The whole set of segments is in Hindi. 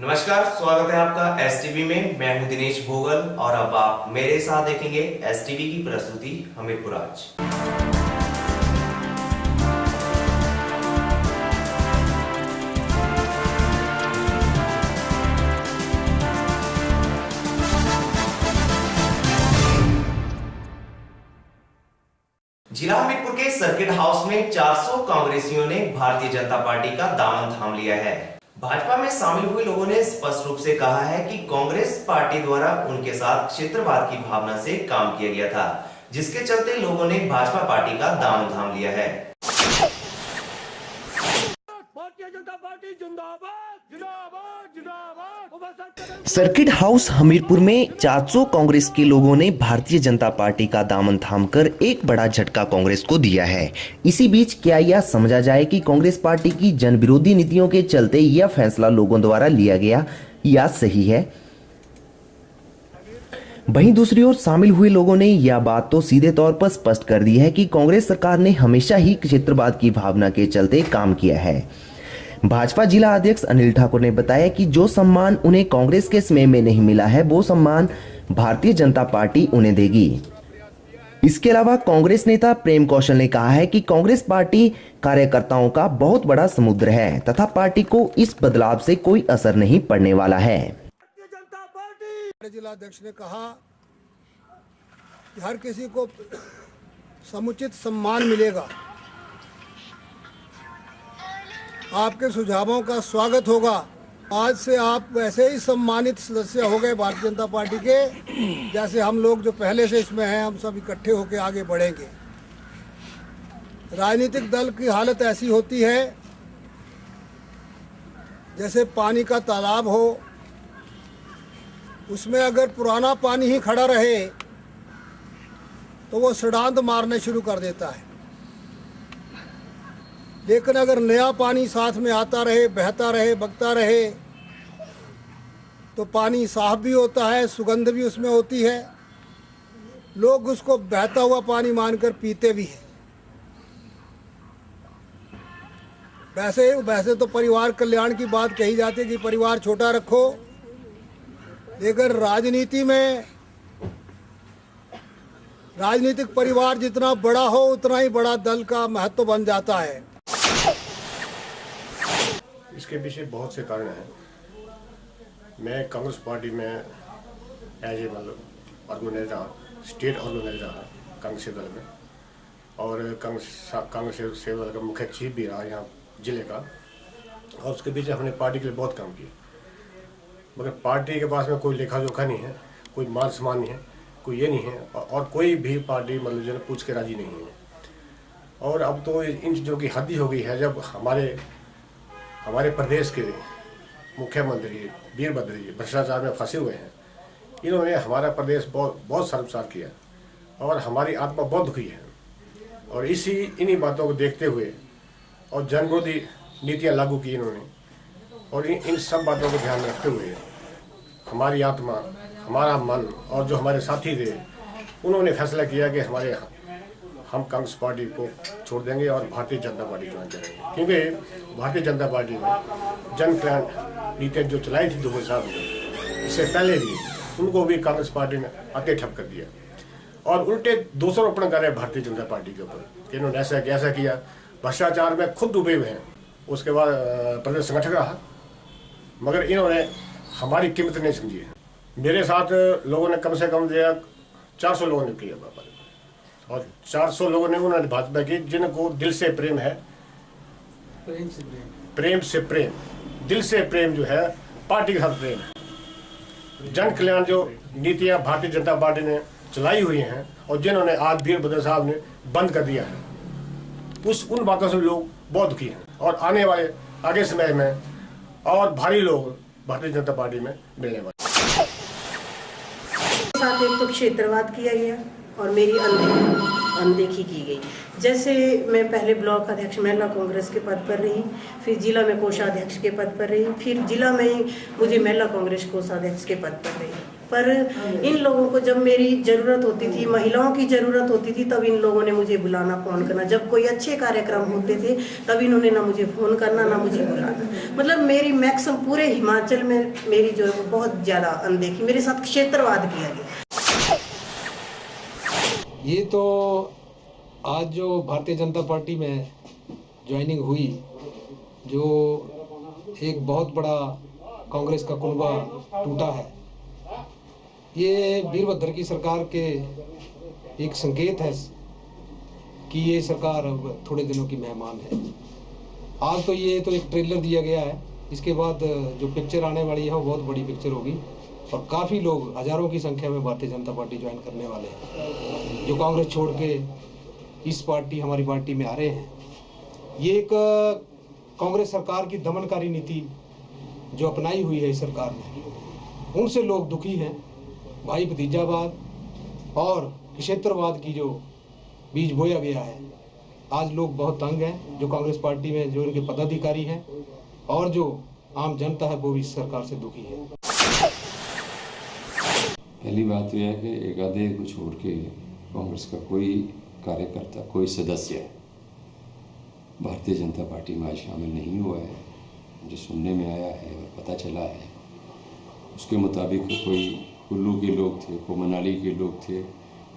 नमस्कार, स्वागत है आपका एसटीवी में। मैं हूं दिनेश भोगल और अब आप मेरे साथ देखेंगे एसटीवी की प्रस्तुति हमीरपुर आज। जिला हमीरपुर के सर्किट हाउस में 400 कांग्रेसियों ने भारतीय जनता पार्टी का दामन थाम लिया है। भाजपा में शामिल हुए लोगों ने स्पष्ट रूप से कहा है कि कांग्रेस पार्टी द्वारा उनके साथ क्षेत्रवाद की भावना से काम किया गया था, जिसके चलते लोगों ने भाजपा पार्टी का दामन थाम लिया है। सर्किट हाउस हमीरपुर में 400 कांग्रेस के लोगों ने भारतीय जनता पार्टी का दामन थामकर एक बड़ा झटका कांग्रेस को दिया है। इसी बीच क्या यह समझा जाए कि कांग्रेस पार्टी की जन विरोधी नीतियों के चलते यह फैसला लोगों द्वारा लिया गया या सही है? वहीं दूसरी ओर शामिल हुए लोगों ने यह बात तो सीधे तौर पर स्पष्ट कर दी है कि कांग्रेस सरकार ने हमेशा ही क्षेत्रवाद की भावना के चलते काम किया है। भाजपा जिला अध्यक्ष अनिल ठाकुर ने बताया कि जो सम्मान उन्हें कांग्रेस के समय में नहीं मिला है, वो सम्मान भारतीय जनता पार्टी उन्हें देगी। इसके अलावा कांग्रेस नेता प्रेम कौशल ने कहा है कि कांग्रेस पार्टी कार्यकर्ताओं का बहुत बड़ा समुद्र है तथा पार्टी को इस बदलाव से कोई असर नहीं पड़ने वाला है। जिला अध्यक्ष ने कहा कि हर किसी को समुचित सम्मान मिलेगा, आपके सुझावों का स्वागत होगा। आज से आप वैसे ही सम्मानित सदस्य हो गए भारतीय जनता पार्टी के, जैसे हम लोग जो पहले से इसमें हैं, हम सब इकट्ठे होकर आगे बढ़ेंगे। राजनीतिक दल की हालत ऐसी होती है जैसे पानी का तालाब हो, उसमें अगर पुराना पानी ही खड़ा रहे तो वो सड़ांध मारने शुरू कर देता है, लेकिन अगर नया पानी साथ में आता रहे, बहता रहे, बगता रहे, तो पानी साफ भी होता है, सुगंध भी उसमें होती है, लोग उसको बहता हुआ पानी मानकर पीते भी हैं। वैसे तो परिवार कल्याण की बात कही जाती है कि परिवार छोटा रखो, लेकिन राजनीति में राजनीतिक परिवार जितना बड़ा हो उतना ही बड़ा दल का महत्व बन जाता है। इसके पीछे बहुत से कारण हैं। मैं कांग्रेस पार्टी में as a organizer, state organizer Congress दल में, और कांग्रेस सेवा दल का मुख्य चीफ भी रहा यहाँ जिले का, और उसके पीछे हमने पार्टी के लिए बहुत काम किया। मगर पार्टी के पास में कोई लेखा जोखा नहीं है, कोई मान सम्मान नहीं है, कोई ये नहीं है, और कोई भी पार्टी मतलब जो पूछ के राजी नहीं है। और अब तो इन चीज़ों की हद ही हो गई है। जब हमारे प्रदेश के मुख्यमंत्री वीरभद्र जी भ्रष्टाचार में फंसे हुए हैं, इन्होंने हमारा प्रदेश बहुत शर्मसार किया और हमारी आत्मा बहुत दुखी है। और इन्हीं बातों को देखते हुए और जनविरोधी नीतियाँ लागू की इन्होंने, और इन सब बातों को ध्यान में रखते हुए हमारी आत्मा, हमारा मन और जो हमारे साथी थे, उन्होंने फैसला किया कि हम कांग्रेस पार्टी को छोड़ देंगे और भारतीय जनता पार्टी ज्वाइन करेंगे। क्योंकि भारतीय जनता पार्टी ने जन कल्याण नीतियाँ जो चलाई थी 2007 में, इससे पहले भी उनको भी कांग्रेस पार्टी ने आके ठप कर दिया और उल्टे दोषारोपण कर रहे भारतीय जनता पार्टी के ऊपर कि इन्होंने ऐसा किया, भ्रष्टाचार में खुद डूबे हुए हैं। उसके बाद प्रदेश संगठक रहा, मगर इन्होंने हमारी कीमत नहीं समझी है। मेरे साथ लोगों ने कम से कम दिया 400 लोगों ने किया व्यापार, और 400 लोगों ने उन्होंने भाजपा की, जिनको दिल से प्रेम है, प्रेम से प्रेम, दिल से प्रेम जो है पार्टी के साथ प्रेम है। जन कल्याण जो नीतियां भारतीय जनता पार्टी ने चलाई हुई हैं और जिन्होंने आज वीरभद्र साहब ने बंद कर दिया है, उन बातों से लोग बहुत दुखी हैं। और आगे समय में और भारी लोग भारतीय जनता पार्टी में मिलने वाले। साथ एक तो क्षेत्रवाद किया गया और मेरी अनदेखी की गई। जैसे मैं पहले ब्लॉक अध्यक्ष महिला कांग्रेस के पद पर रही, फिर जिला में कोषाध्यक्ष के पद पर रही, फिर जिला में ही मुझे महिला कांग्रेस कोषाध्यक्ष के पद पर रही। पर इन लोगों को जब मेरी ज़रूरत होती थी, महिलाओं की ज़रूरत होती थी, तब इन लोगों ने मुझे बुलाना, फ़ोन करना। जब कोई अच्छे कार्यक्रम होते थे तब इन्होंने ना मुझे फ़ोन करना, ना मुझे बुलाना। मतलब मेरी मैक्सिमम पूरे हिमाचल में मेरी जो है वो बहुत ज़्यादा अनदेखी, मेरे साथ क्षेत्रवाद किया गया। ये तो आज जो भारतीय जनता पार्टी में ज्वाइनिंग हुई, जो एक बहुत बड़ा कांग्रेस का कुनबा टूटा है, ये वीरभद्र की सरकार के एक संकेत है कि ये सरकार अब थोड़े दिनों की मेहमान है। आज तो ये तो एक ट्रेलर दिया गया है, इसके बाद जो पिक्चर आने वाली है वो बहुत बड़ी पिक्चर होगी और काफ़ी लोग हजारों की संख्या में भारतीय जनता पार्टी ज्वाइन करने वाले हैं, जो कांग्रेस छोड़ के इस पार्टी हमारी पार्टी में आ रहे हैं। ये एक कांग्रेस सरकार की दमनकारी नीति जो अपनाई हुई है इस सरकार ने, उनसे लोग दुखी हैं। भाई भतीजावाद और क्षेत्रवाद की जो बीज बोया गया है, आज लोग बहुत तंग हैं। जो कांग्रेस पार्टी में जो इनके पदाधिकारी हैं और जो आम जनता है वो भी इस सरकार से दुखी है। पहली बात यह है कि एक आधे को छोड़ के कांग्रेस का कोई कार्यकर्ता, कोई सदस्य भारतीय जनता पार्टी में आज शामिल नहीं हुआ है। जो सुनने में आया है और पता चला है उसके मुताबिक कोई कुल्लू के लोग थे, कोई मनाली के लोग थे,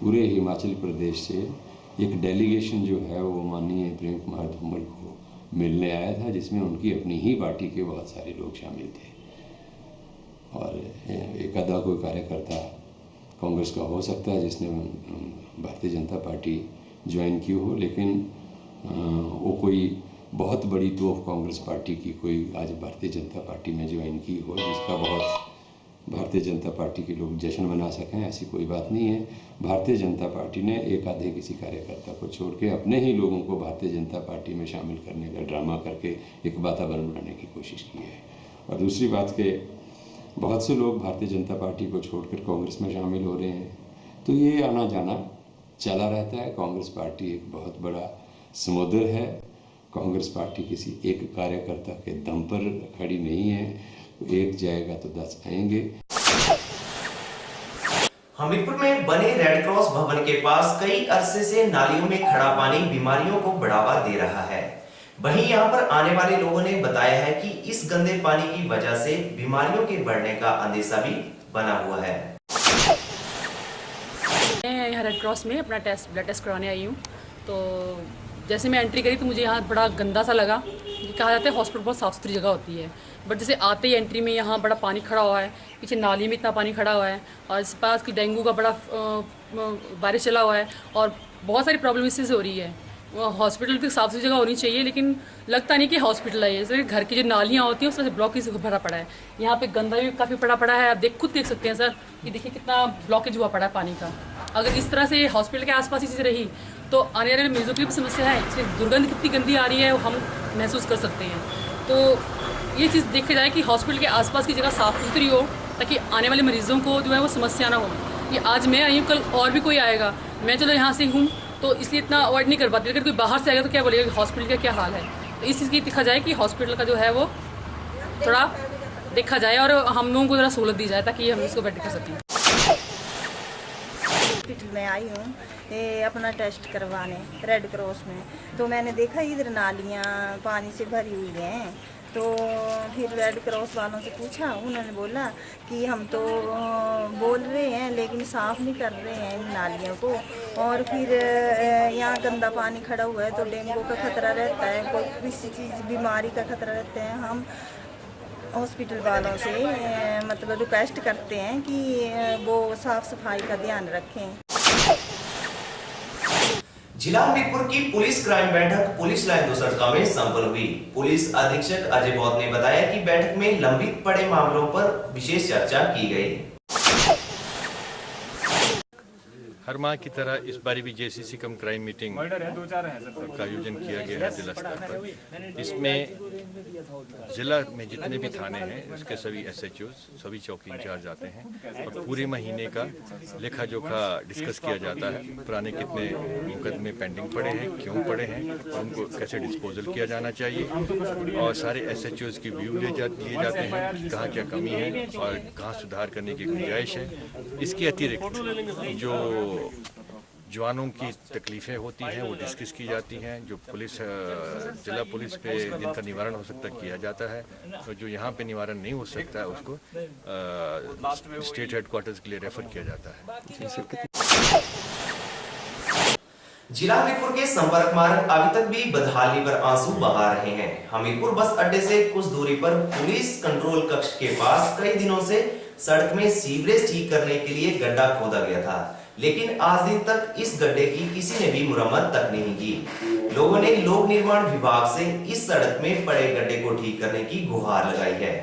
पूरे हिमाचल प्रदेश से एक डेलीगेशन जो है वो माननीय प्रेम कुमार धूमल को मिलने आया था, जिसमें उनकी अपनी ही पार्टी के बहुत सारे लोग शामिल थे और एक आधा कोई कार्यकर्ता कांग्रेस का हो सकता है जिसने भारतीय जनता पार्टी ज्वाइन की हो, लेकिन वो कोई बहुत बड़ी तोफ कांग्रेस पार्टी की कोई आज भारतीय जनता पार्टी में ज्वाइन की हो जिसका बहुत भारतीय जनता पार्टी के लोग जश्न मना सकें, ऐसी कोई बात नहीं है। भारतीय जनता पार्टी ने एक आधे किसी कार्यकर्ता को छोड़ के अपने ही लोगों को भारतीय जनता पार्टी में शामिल करने का ड्रामा करके एक वातावरण बनाने की कोशिश की है। और दूसरी बात के बहुत से लोग भारतीय जनता पार्टी को छोड़कर कांग्रेस में शामिल हो रहे हैं, तो ये आना जाना चला रहता है। कांग्रेस पार्टी एक बहुत बड़ा समुद्र है। कांग्रेस पार्टी किसी एक कार्यकर्ता के दम पर खड़ी नहीं है, एक जाएगा तो 10 आएंगे। हमीरपुर में बने रेड क्रॉस भवन के पास कई अरसे से नालियों में खड़ा पानी बीमारियों को बढ़ावा दे रहा है। वहीं यहां पर आने वाले लोगों ने बताया है कि इस गंदे पानी की वजह से बीमारियों के बढ़ने का अंदेशा भी बना हुआ है। मैं यहाँ रेड क्रॉस में अपना ब्लड टेस्ट कराने आई हूँ। तो जैसे मैं एंट्री करी तो मुझे यहाँ बड़ा गंदा सा लगा। कहा जाता है हॉस्पिटल बहुत साफ़ सुथरी जगह होती है, बट जैसे आते ही एंट्री में यहाँ बड़ा पानी खड़ा हुआ है, पीछे नाली में इतना पानी खड़ा हुआ है और इस पास की डेंगू का बड़ा बारिश चला हुआ है और बहुत सारी प्रॉब्लम इससे हो रही है। हॉस्पिटल की साफ़ सुथरी जगह होनी चाहिए, लेकिन लगता नहीं कि हॉस्पिटल है। जैसे घर की जो नालियाँ होती हैं उसमें से ब्लॉकेज भरा पड़ा है। यहाँ पे गंदा भी काफ़ी पड़ा है। आप खुद देख सकते हैं सर, ये देखिए कितना ब्लॉकेज हुआ पड़ा है पानी का। अगर इस तरह से हॉस्पिटल के आसपास ही चीज़ें रही तो आने वाले मरीजों की भी समस्या है। इसमें दुर्गंध कितनी गंदी आ रही है वो हम महसूस कर सकते हैं। तो ये चीज़ देखा जाए कि हॉस्पिटल के आसपास की जगह साफ़ सुथरी हो ताकि आने वाले मरीजों को जो है वो समस्या ना हो। ये आज मैं आई हूँ, कल और भी कोई आएगा। मैं चलो यहाँ से हूँ तो इसलिए इतना अवॉइड नहीं कर पाती। अगर कोई बाहर से आएगा तो क्या बोलेगा कि हॉस्पिटल का क्या हाल है। तो इस चीज़ की देखा जाए कि हॉस्पिटल का जो है वो थोड़ा देखा जाए और हम लोगों को ज़रा सहूलत दी जाए ताकि हम इसको बेटर कर सकें। हॉस्पिटल में आई हूँ ये अपना टेस्ट करवाने रेड क्रॉस में, तो मैंने देखा इधर नालियाँ पानी से भरी हुई हैं। तो फिर रेड क्रॉस वालों से पूछा, उन्होंने बोला कि हम तो बोल रहे हैं लेकिन साफ़ नहीं कर रहे हैं इन नालियों को। और फिर यहाँ गंदा पानी खड़ा हुआ है तो डेंगू का खतरा रहता है, कोई किसी चीज़ बीमारी का खतरा रहता है। हम हॉस्पिटल वालों से मतलब रिक्वेस्ट करते हैं कि वो साफ़ सफाई का ध्यान रखें। जिला हमीरपुर की पुलिस क्राइम बैठक पुलिस लाइन दुसरका में संपन्न हुई। पुलिस अधीक्षक अजय बौद्ध ने बताया कि बैठक में लंबित पड़े मामलों पर विशेष चर्चा की गई। हर माह की तरह इस बार भी जेसीसी कम क्राइम मीटिंग का आयोजन किया गया है जिला स्तर पर। इसमें जिला में जितने भी थाने हैं उसके सभी SHOs, सभी चौकी इंचार्ज आते हैं और पूरे महीने का लेखा जोखा डिस्कस किया जाता है। पुराने कितने मुकदमे पेंडिंग पड़े हैं, क्यों पड़े हैं, उनको कैसे डिस्पोजल किया जाना चाहिए और सारे SHOs की व्यू लिए जाते हैं कि कहाँ क्या कमी है और कहाँ सुधार करने की गुंजाइश है। इसके अतिरिक्त जवानों की तकलीफ़ें होती हैं वो डिस्कस की जाती हैं। जो पुलिस जिला पुलिस पे जिनका निवारण हो सकता किया जाता है, तो जो यहाँ पे निवारण नहीं हो सकता है उसको स्टेट हेडक्वार्टर्स के लिए रेफर किया जाता है। जिला हमीरपुर के संपर्क मार्ग अभी तक भी बदहाली पर आंसू बहा रहे हैं। हमीरपुर बस अड्डे से कुछ दूरी पर पुलिस कंट्रोल कक्ष के पास कई दिनों से सड़क में सीवरेज ठीक करने के लिए गड्ढा खोदा गया था, लेकिन आज दिन तक इस गड्ढे की किसी ने भी मुरम्मत तक नहीं की। लोगों ने लोक निर्माण विभाग से इस सड़क में पड़े गड्ढे को ठीक करने की गुहार लगाई है।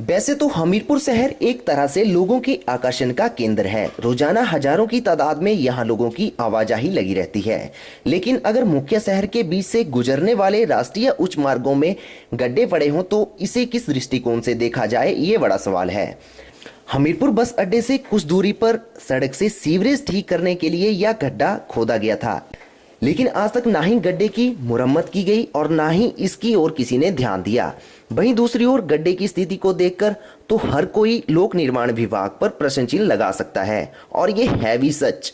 वैसे तो हमीरपुर शहर एक तरह से लोगों के आकर्षण का केंद्र है। रोजाना हजारों की तादाद में यहाँ लोगों की आवाजाही लगी रहती है, लेकिन अगर मुख्य शहर के बीच से गुजरने वाले राष्ट्रीय उच्च मार्गों में गड्ढे पड़े हों तो इसे किस दृष्टिकोण से देखा जाए, ये बड़ा सवाल है। हमीरपुर बस अड्डे से कुछ दूरी पर सड़क से सीवरेज ठीक करने के लिए यह गड्ढा खोदा गया था, लेकिन आज तक ना ही गड्ढे की मुरम्मत की गई और ना ही इसकी ओर किसी ने ध्यान दिया। वहीं दूसरी ओर गड्ढे की स्थिति को देखकर तो हर कोई लोक निर्माण विभाग पर प्रश्न चिन्ह लगा सकता है, और ये है भी सच।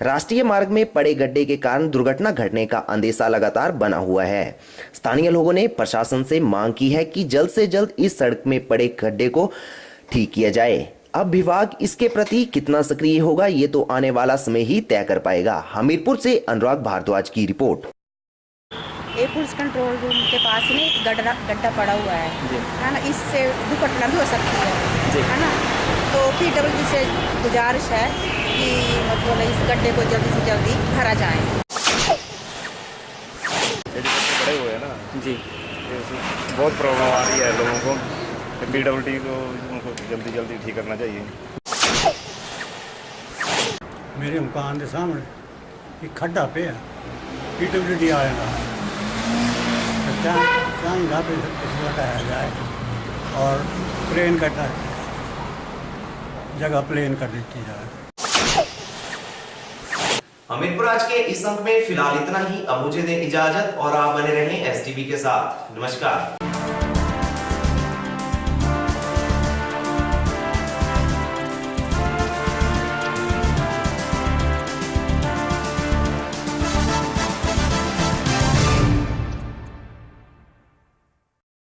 राष्ट्रीय मार्ग में पड़े गड्ढे के कारण दुर्घटना घटने का अंदेशा लगातार बना हुआ है। स्थानीय लोगों ने प्रशासन से मांग की है कि जल्द से जल्द इस सड़क में पड़े गड्ढे को ठीक किया जाए। अब विभाग इसके प्रति कितना सक्रिय होगा, ये तो आने वाला समय ही तय कर पाएगा। हमीरपुर से अनुराग भारद्वाज की रिपोर्ट। एक पुलिस कंट्रोल रूम के पास में एक गड्ढा पड़ा हुआ है ना, इससे दुर्घटना भी हो सकती है ना। तो PWD से गुजारिश है कि मतलब इस गड्ढे को जल्दी से जल्दी भरा जाए। पड़े हुए हैं ना जी, बहुत प्रॉब्लम आ रही है लोगों को। PWD को उनको जल्दी जल्दी ठीक करना चाहिए। मेरे मकान के सामने एक खड्डा पे है, PWD आएगा चाहेगा पे हटाया जाए और प्लेन करता जगह प्लेन कर देती जाए। हमीरपुर आज के इस अंक में फिलहाल इतना ही। अब मुझे दें इजाजत और आप बने रहें STV के साथ। नमस्कार।